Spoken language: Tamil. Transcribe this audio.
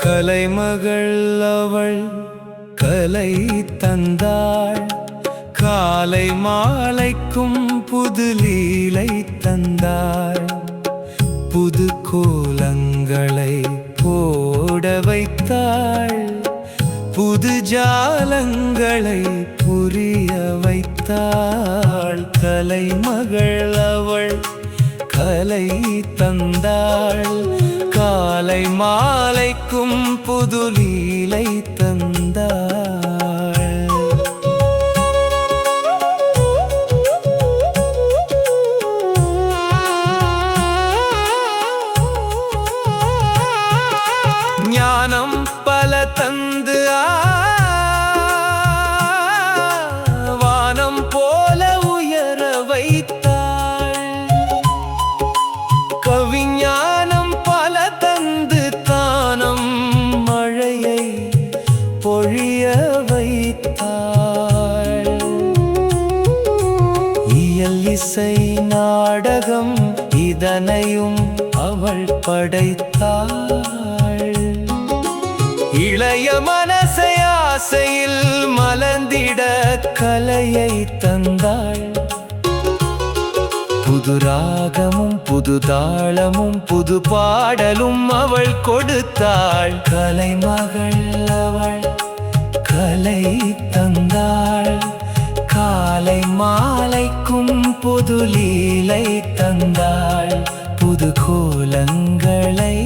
கலைமகள் அவள் கலை தந்தாள், காலை மாலைக்கும் புது லீலை தந்தாள். புது கோலங்களை போட வைத்தாள், புது ஜாலங்களை புரிய வைத்தாள். கலைமகள் அவள் கலை தந்தாள், காலை மாலைக்கும் புது லீலை தந்தாள். ஞானம் பல தந்து வானம் போல உயர வைத்தாள். கவிஞானம் பல தந்து தானம் மழையை பொழிய வைத்தாள். இயல் இசை நாடகம் இதனையும் அவள் படைத்தாள். இளைய மனசை ஆசையில் மலர்ந்திட கலையை தந்தாள். புது ராகமும் புது தாளமும் புது பாடலும் அவள் கொடுத்தாள். கலைமகள் அவள் கலை தந்தாள், காலை மாலைக்கும் புது லீலை தந்தாள். புது கோலங்களை